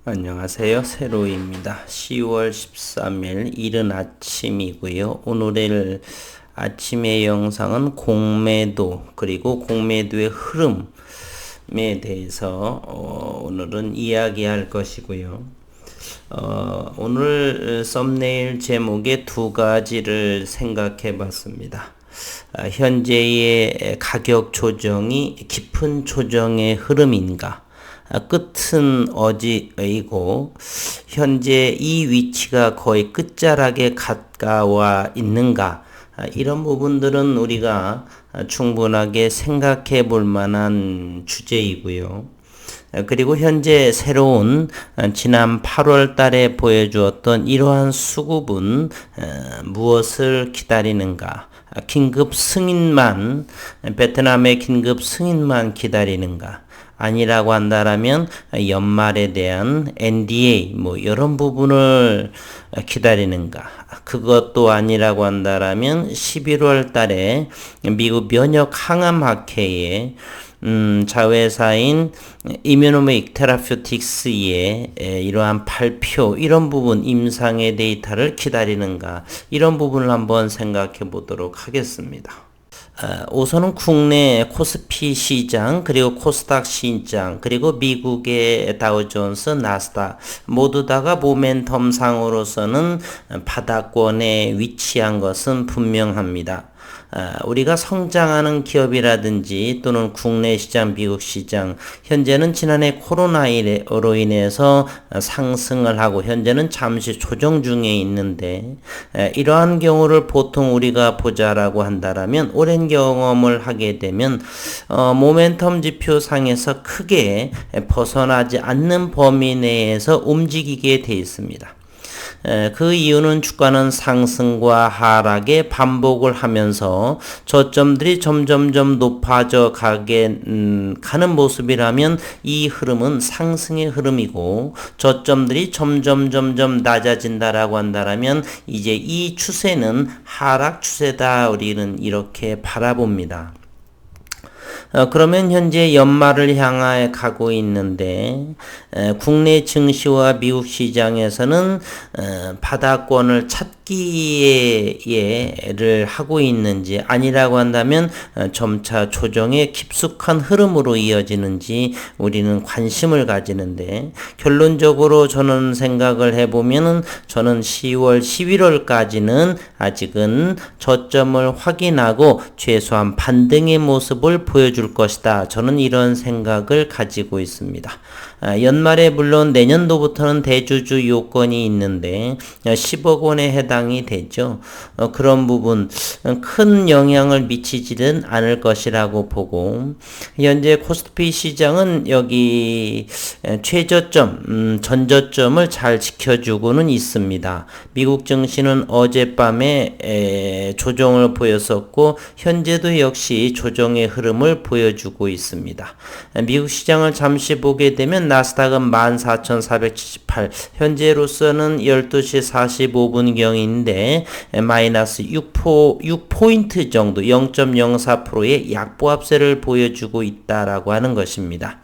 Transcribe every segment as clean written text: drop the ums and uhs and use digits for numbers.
안녕하세요. 세로입니다. 10월 13일 이른 아침이고요. 오늘의 아침의 영상은 공매도 그리고 공매도의 흐름에 대해서 오늘은 이야기할 것이고요. 오늘 썸네일 제목에 두 가지를 생각해 봤습니다. 현재의 가격 조정이 깊은 조정의 흐름인가? 끝은 어디이고 현재 이 위치가 거의 끝자락에 가까워 있는가? 이런 부분들은 우리가 충분하게 생각해 볼 만한 주제이고요. 그리고 현재 새로운 지난 8월 달에 보여주었던 이러한 수급은 무엇을 기다리는가? 긴급 승인만, 베트남의 긴급 승인만 기다리는가? 아니라고 한다라면 연말에 대한 NDA 이런 부분을 기다리는가? 그것도 아니라고 한다라면 11월 달에 미국 면역 항암 학회에 자회사인 이뮤노메이크 테라퓨틱스의 이러한 발표, 이런 부분, 임상의 데이터를 기다리는가, 이런 부분을 한번 생각해 보도록 하겠습니다. 우선은 국내 코스피 시장, 그리고 코스닥 시장, 그리고 미국의 다우존스, 나스닥 모두 다가 모멘텀 상으로서는 바닥권에 위치한 것은 분명합니다. 우리가 성장하는 기업이라든지 또는 국내 시장, 미국 시장, 현재는 지난해 코로나로 인해서 상승을 하고 현재는 잠시 조정 중에 있는데, 이러한 경우를 보통 우리가 보자라고 한다라면 오랜 경험을 하게 되면 모멘텀 지표 상에서 크게 벗어나지 않는 범위 내에서 움직이게 돼 있습니다. 그 이유는 주가는 상승과 하락의 반복을 하면서 저점들이 점점점 높아져 가는 모습이라면 이 흐름은 상승의 흐름이고, 저점들이 점점 낮아진다라고 한다라면 이제 이 추세는 하락 추세다, 우리는 이렇게 바라봅니다. 그러면 현재 연말을 향해 가고 있는데 국내 증시와 미국 시장에서는 바닥권을 찾기를 하고 있는지, 아니라고 한다면 점차 조정의 깊숙한 흐름으로 이어지는지 우리는 관심을 가지는데, 결론적으로 저는 생각을 해보면은 저는 10월, 11월까지는 아직은 저점을 확인하고 최소한 반등의 모습을 보여줄 것이다. 저는 이런 생각을 가지고 있습니다. 연말에 물론 내년도부터는 대주주 요건이 있는데 10억 원에 해당이 되죠. 그런 부분 큰 영향을 미치지는 않을 것이라고 보고, 현재 코스피 시장은 여기 최저점, 전저점을 잘 지켜주고는 있습니다. 미국 증시는 어젯밤에 조정을 보였었고 현재도 역시 조정의 흐름을 보여주고 있습니다. 미국 시장을 잠시 보게 되면 나스닥은 14,478, 현재로서는 12시 45분경인데 마이너스 6포인트 정도, 0.04%의 약보합세를 보여주고 있다라고 하는 것입니다.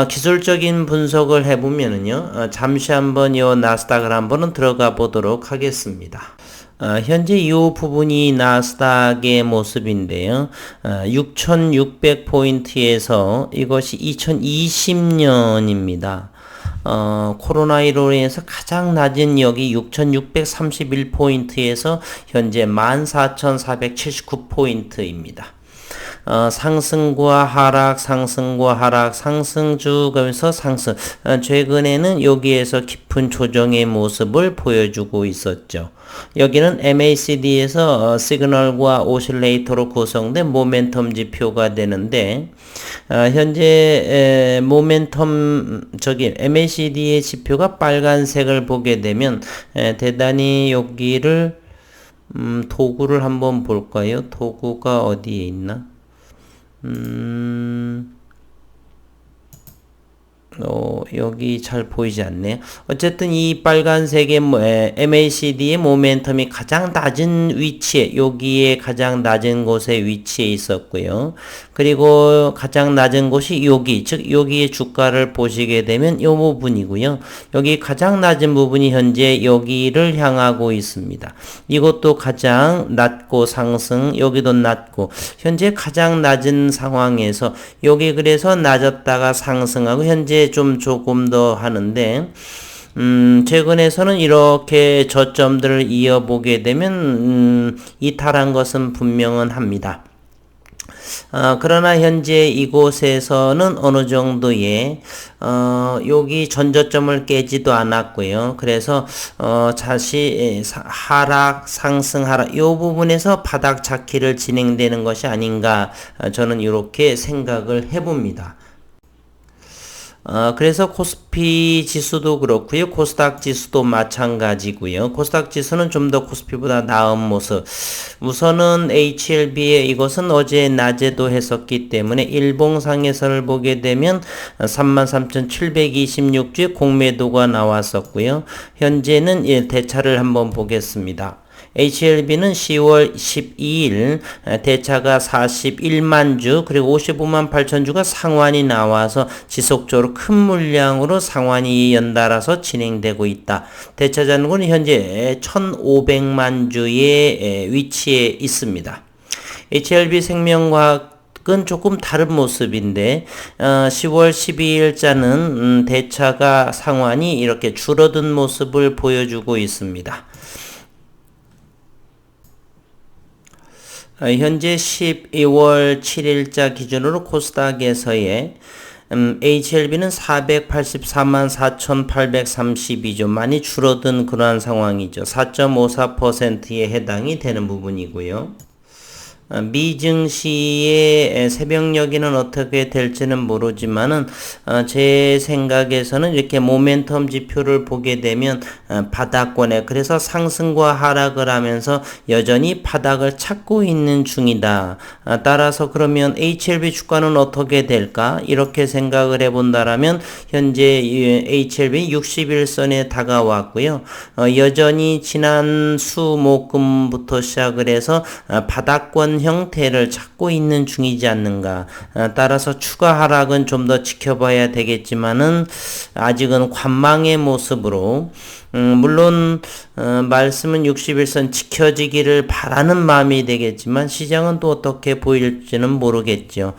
기술적인 분석을 해보면은요, 잠시 한번 이 나스닥을 한번은 들어가 보도록 하겠습니다. 현재 이 부분이 나스닥의 모습인데요. 6,600포인트에서 이것이 2020년입니다. 코로나19로 인해서 가장 낮은 여기 6,631포인트에서 현재 14,479포인트입니다. 상승과 하락, 상승과 하락, 상승주 가면서 상승. 최근에는 여기에서 깊은 조정의 모습을 보여주고 있었죠. 여기는 MACD에서 시그널과 오실레이터로 구성된 모멘텀 지표가 되는데, 현재 MACD의 지표가 빨간색을 보게 되면 대단히 여기를 도구를 한번 볼까요? 도구가 어디에 있나? 여기 잘 보이지 않네요. 어쨌든 이 빨간색의 MACD의 모멘텀이 가장 낮은 위치에, 여기에 가장 낮은 곳에 위치해 있었고요. 그리고 가장 낮은 곳이 여기, 즉 여기의 주가를 보시게 되면 이 부분이고요. 여기 가장 낮은 부분이 현재 여기를 향하고 있습니다. 이것도 가장 낮고 상승, 여기도 낮고, 현재 가장 낮은 상황에서 여기 그래서 낮았다가 상승하고 현재 좀 조금 더 하는데, 최근에서는 이렇게 저점들을 이어보게 되면 이탈한 것은 분명은 합니다. 그러나 현재 이곳에서는 어느 정도의 여기 전저점을 깨지도 않았고요. 그래서 다시 하락, 상승, 하락 이 부분에서 바닥 찾기를 진행되는 것이 아닌가 저는 이렇게 생각을 해봅니다. 그래서 코스피 지수도 그렇고요. 코스닥 지수도 마찬가지고요. 코스닥 지수는 좀 더 코스피보다 나은 모습. 우선은 HLB의 이것은 어제 낮에도 했었기 때문에 일봉상에서를 보게 되면 33,726주의 공매도가 나왔었고요. 현재는 대차를 한번 보겠습니다. HLB는 10월 12일 대차가 41만 주 그리고 55만 8천 주가 상환이 나와서 지속적으로 큰 물량으로 상환이 연달아서 진행되고 있다. 대차 잔고는 현재 1,500만 주의 위치에 있습니다. HLB 생명과학은 조금 다른 모습인데 10월 12일자는 대차가 상환이 이렇게 줄어든 모습을 보여주고 있습니다. 현재 12월 7일자 기준으로 코스닥에서의 HLB는 484만 4,832조 많이 줄어든 그러한 상황이죠. 4.54%에 해당이 되는 부분이고요. 미증시의 새벽녘에는 어떻게 될지는 모르지만은 제 생각에서는 이렇게 모멘텀 지표를 보게 되면 바닥권에 그래서 상승과 하락을 하면서 여전히 바닥을 찾고 있는 중이다. 따라서 그러면 HLB 주가는 어떻게 될까? 이렇게 생각을 해본다라면 현재 HLB 61선에 다가왔고요. 여전히 지난 수목금부터 시작을 해서 바닥권 형태를 찾고 있는 중이지 않는가. 따라서 추가 하락은 좀 더 지켜봐야 되겠지만은 아직은 관망의 모습으로 물론 말씀은 61선 지켜지기를 바라는 마음이 되겠지만 시장은 또 어떻게 보일지는 모르겠죠.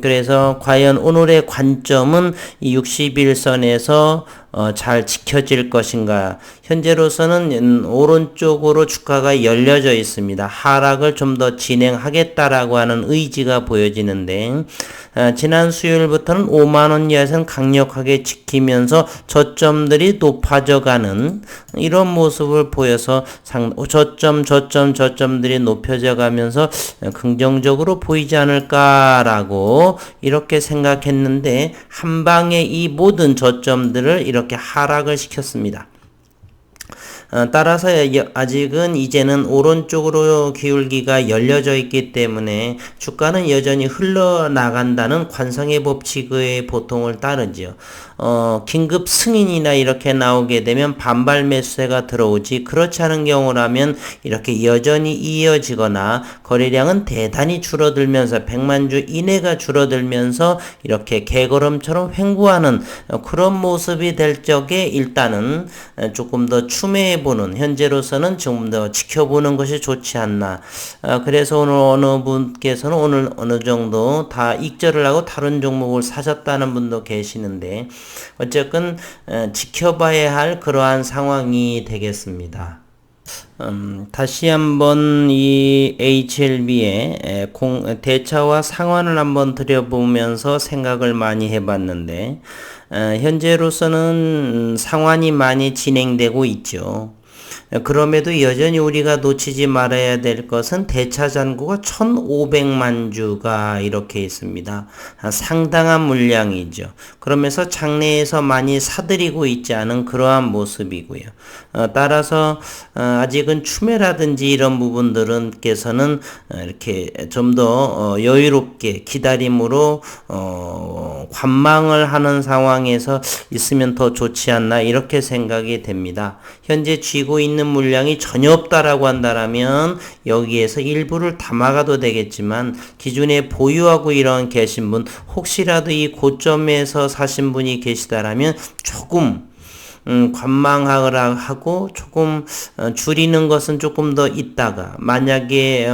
그래서 과연 오늘의 관점은 이 61선에서 잘 지켜질 것인가. 현재로서는 오른쪽으로 주가가 열려져 있습니다. 하락을 좀 더 진행하겠다라고 하는 의지가 보여지는데 지난 수요일부터는 5만원 이하에서는 강력하게 지키면서 저점들이 높아져가는 이런 모습을 보여서 저점들이 높여져 가면서 긍정적으로 보이지 않을까라고 이렇게 생각했는데 한방에 이 모든 저점들을 이렇게 하락을 시켰습니다. 따라서 아직은 이제는 오른쪽으로 기울기가 열려져 있기 때문에 주가는 여전히 흘러나간다는 관성의 법칙의 보통을 따르죠. 긴급 승인이나 이렇게 나오게 되면 반발 매수세가 들어오지 그렇지 않은 경우라면 이렇게 여전히 이어지거나 거래량은 대단히 줄어들면서 100만 주 이내가 줄어들면서 이렇게 개걸음처럼 횡보하는 그런 모습이 될 적에 일단은 조금 더 추매해보는 현재로서는 좀 더 지켜보는 것이 좋지 않나. 그래서 오늘 어느 분께서는 오늘 어느 정도 다 익절을 하고 다른 종목을 사셨다는 분도 계시는데 어쨌든 지켜봐야 할 그러한 상황이 되겠습니다. 다시 한번 이 HLB의 대차와 상환을 한번 들여보면서 생각을 많이 해봤는데 현재로서는 상환이 많이 진행되고 있죠. 그럼에도 여전히 우리가 놓치지 말아야 될 것은 대차 잔고가 1,500만 주가 이렇게 있습니다. 상당한 물량이죠. 그러면서 장내에서 많이 사들이고 있지 않은 그러한 모습이고요. 따라서 아직은 추매라든지 이런 부분들은께서는 이렇게 좀 더 여유롭게 기다림으로 관망을 하는 상황에서 있으면 더 좋지 않나 이렇게 생각이 됩니다. 현재 쥐고 있는 물량이 전혀 없다라고 한다면 여기에서 일부를 담아가도 되겠지만 기존에 보유하고 이런 계신 분 혹시라도 이 고점에서 사신 분이 계시다라면 조금 관망하라 하고 조금 줄이는 것은 조금 더 있다가 만약에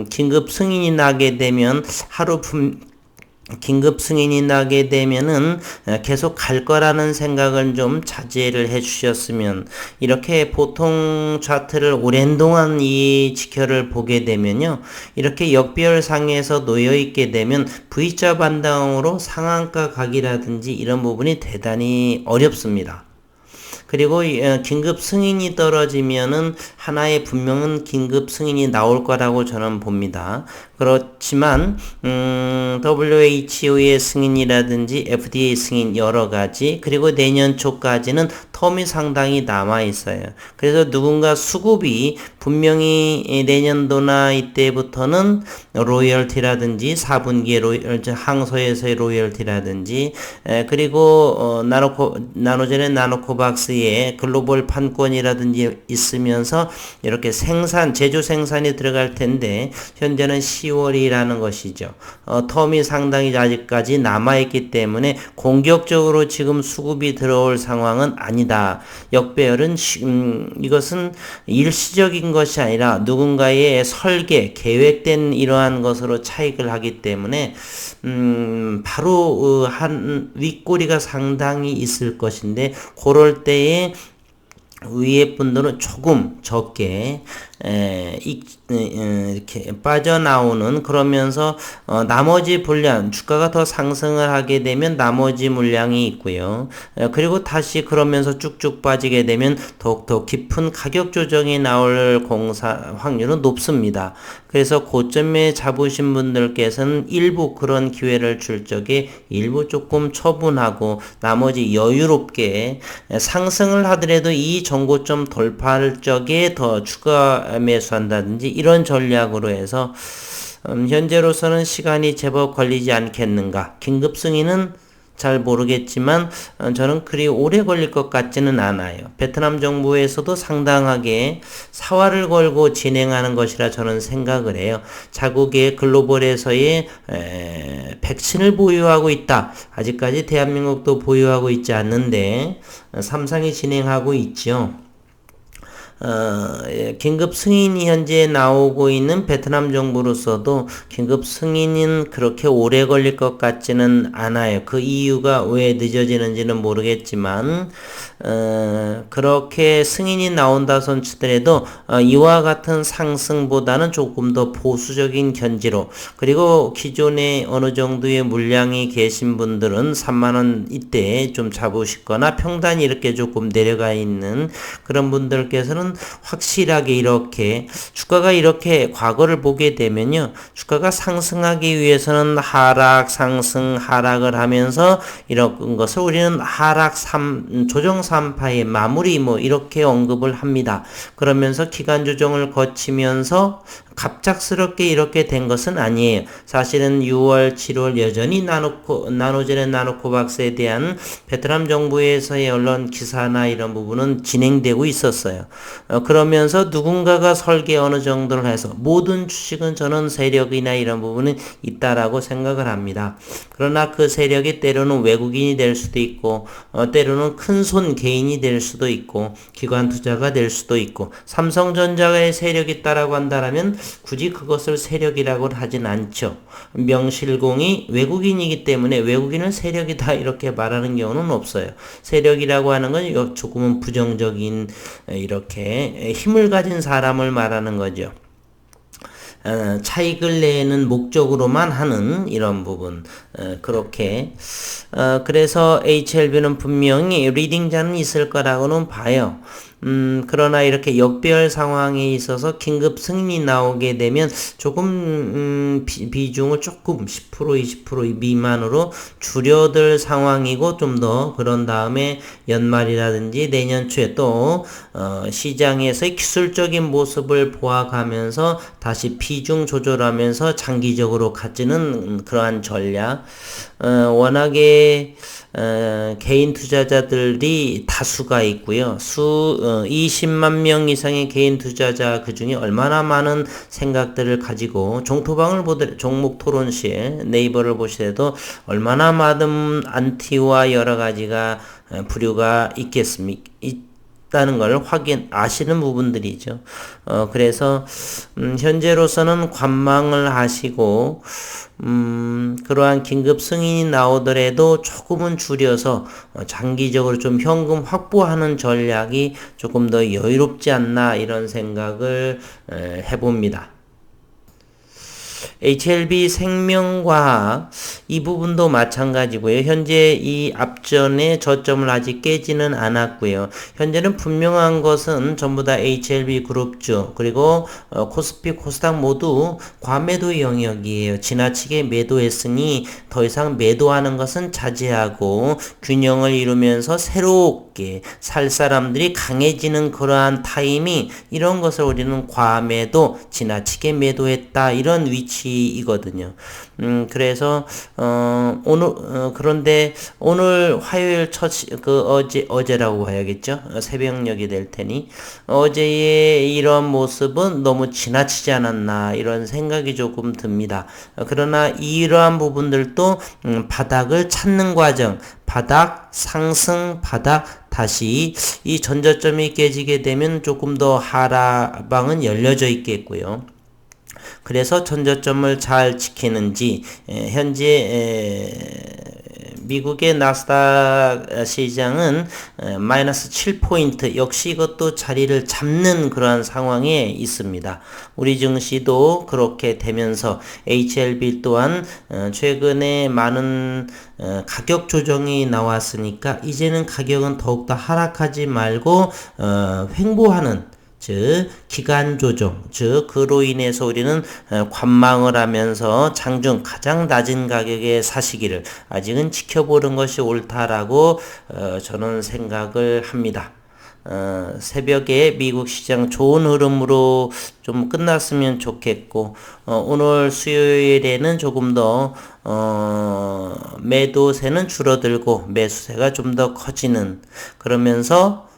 긴급 승인이 나게 되면 긴급 승인이 나게 되면은 계속 갈 거라는 생각을 좀 자제를 해 주셨으면 이렇게 보통 차트를 오랜 동안 이 지표를 보게 되면요. 이렇게 역배열상에서 놓여 있게 되면 V자 반등으로 상한가 가기라든지 이런 부분이 대단히 어렵습니다. 그리고 긴급 승인이 떨어지면은 하나의 분명한 긴급 승인이 나올 거라고 저는 봅니다. 그렇지만 WHO의 승인이라든지 FDA 승인 여러 가지 그리고 내년 초까지는 텀이 상당히 남아 있어요. 그래서 누군가 수급이 분명히 내년도나 이때부터는 로열티라든지 4분기의 로열티 항소에서의 로열티라든지 그리고 나노젤의 나노코박스의 글로벌 판권이라든지 있으면서 이렇게 제조 생산이 들어갈 텐데 현재는 10월이라는 것이죠. 텀이 상당히 아직까지 남아있기 때문에 공격적으로 지금 수급이 들어올 상황은 아니다. 역배열은 이것은 일시적인 것이 아니라 누군가의 설계, 계획된 이러한 것으로 차익을 하기 때문에 바로 한 윗꼬리가 상당히 있을 것인데 그럴 때에 위에 분들은 조금 적게 이렇게 빠져나오는 그러면서 나머지 분량 주가가 더 상승을 하게 되면 나머지 물량이 있고요. 그리고 다시 그러면서 쭉쭉 빠지게 되면 더욱더 깊은 가격 조정이 나올 확률은 높습니다. 그래서 고점에 잡으신 분들께서는 일부 그런 기회를 줄 적에 일부 조금 처분하고 나머지 여유롭게 상승을 하더라도 이 정고점 돌파할 적에 더 추가 매수한다든지 이런 전략으로 해서 현재로서는 시간이 제법 걸리지 않겠는가. 긴급 승인은 잘 모르겠지만 저는 그리 오래 걸릴 것 같지는 않아요. 베트남 정부에서도 상당하게 사활을 걸고 진행하는 것이라 저는 생각을 해요. 자국의 글로벌에서의 백신을 보유하고 있다. 아직까지 대한민국도 보유하고 있지 않는데 삼상이 진행하고 있죠. 긴급 승인이 현재 나오고 있는 베트남 정부로서도 긴급 승인은 그렇게 오래 걸릴 것 같지는 않아요. 그 이유가 왜 늦어지는지는 모르겠지만 그렇게 승인이 나온다 손치더라도 이와 같은 상승보다는 조금 더 보수적인 견지로 그리고 기존에 어느 정도의 물량이 계신 분들은 3만원 이때 좀 잡으시거나 평단이 이렇게 조금 내려가 있는 그런 분들께서는 확실하게 이렇게 주가가 이렇게 과거를 보게 되면요. 주가가 상승하기 위해서는 하락, 상승, 하락을 하면서 이런 것을 우리는 조정 3파의 마무리 이렇게 언급을 합니다. 그러면서 기간 조정을 거치면서 갑작스럽게 이렇게 된 것은 아니에요. 사실은 6월, 7월 여전히 나노젤의 나노코박스에 대한 베트남 정부에서의 언론 기사나 이런 부분은 진행되고 있었어요. 그러면서 누군가가 설계 어느 정도를 해서 모든 주식은 저는 세력이나 이런 부분은 있다라고 생각을 합니다. 그러나 그 세력이 때로는 외국인이 될 수도 있고 때로는 큰손 개인이 될 수도 있고 기관 투자가 될 수도 있고 삼성전자의 세력이 있다라고 한다면 굳이 그것을 세력이라고는 하진 않죠. 명실공히 외국인이기 때문에 외국인을 세력이다 이렇게 말하는 경우는 없어요. 세력이라고 하는 건 조금은 부정적인 이렇게 힘을 가진 사람을 말하는 거죠. 차익을 내는 목적으로만 하는 이런 부분 그렇게 그래서 HLB는 분명히 리딩자는 있을 거라고는 봐요. 그러나 이렇게 역별 상황에 있어서 긴급 승인이 나오게 되면 조금 비중을 조금 10% 20% 미만으로 줄여들 상황이고, 좀 더 그런 다음에 연말이라든지 내년 초에 또 시장에서의 기술적인 모습을 보아가면서 다시 비중 조절하면서 장기적으로 가지는 그러한 전략. 워낙에 개인 투자자들이 다수가 있고요. 20만 명 이상의 개인 투자자 그 중에 얼마나 많은 생각들을 가지고 종토방을 종목 토론실 네이버를 보시더라도 얼마나 많은 안티와 여러 가지가 부류가 있다는 걸 아시는 부분들이죠. 그래서, 현재로서는 관망을 하시고, 그러한 긴급 승인이 나오더라도 조금은 줄여서 장기적으로 좀 현금 확보하는 전략이 조금 더 여유롭지 않나 이런 생각을 해봅니다. HLB 생명과학 이 부분도 마찬가지고요. 현재 이 앞전의 저점을 아직 깨지는 않았고요. 현재는 분명한 것은 전부 다 HLB 그룹주 그리고 코스피 코스닥 모두 과매도 영역이에요. 지나치게 매도했으니 더 이상 매도하는 것은 자제하고 균형을 이루면서 새롭게 살 사람들이 강해지는 그러한 타이밍, 이런 것을 우리는 과매도, 지나치게 매도했다 이런 위치이거든요. 그래서 그런데 오늘 화요일 어제라고 봐야겠죠. 새벽녘이 될 테니 어제의 이런 모습은 너무 지나치지 않았나 이런 생각이 조금 듭니다. 그러나 이러한 부분들도 바닥을 찾는 과정, 바닥, 상승, 바닥, 다시 이 전저점이 깨지게 되면 조금 더 하락방은 열려져 있겠고요. 그래서 전저점을 잘 지키는지, 현재 미국의 나스닥 시장은 마이너스 7포인트, 역시 이것도 자리를 잡는 그러한 상황에 있습니다. 우리 증시도 그렇게 되면서 HLB 또한 최근에 많은 가격 조정이 나왔으니까 이제는 가격은 더욱더 하락하지 말고 횡보하는, 즉 기간 조정, 즉 그로 인해서 우리는 관망을 하면서 장중 가장 낮은 가격에 사시기를 아직은 지켜보는 것이 옳다라고 저는 생각을 합니다. 새벽에 미국 시장 좋은 흐름으로 좀 끝났으면 좋겠고, 오늘 수요일에는 조금 더 매도세는 줄어들고 매수세가 좀 더 커지는, 그러면서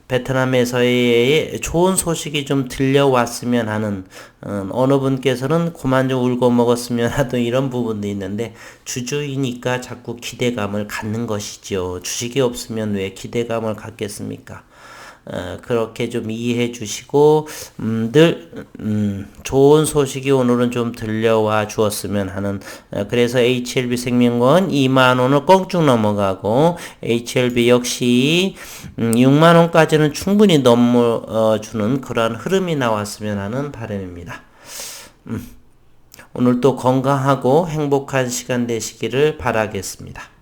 베트남에서의 좋은 소식이 좀 들려왔으면 하는, 어느 분께서는 그만 좀 울고 먹었으면 하던 이런 부분도 있는데, 주주이니까 자꾸 기대감을 갖는 것이죠. 주식이 없으면 왜 기대감을 갖겠습니까? 그렇게 좀 이해해 주시고, 늘 좋은 소식이 오늘은 좀 들려와 주었으면 하는, 그래서 HLB 생명권 2만원을 껑충 넘어가고, HLB 역시 6만원까지는 충분히 넘어주는 그러한 흐름이 나왔으면 하는 바람입니다. 오늘 또 건강하고 행복한 시간 되시기를 바라겠습니다.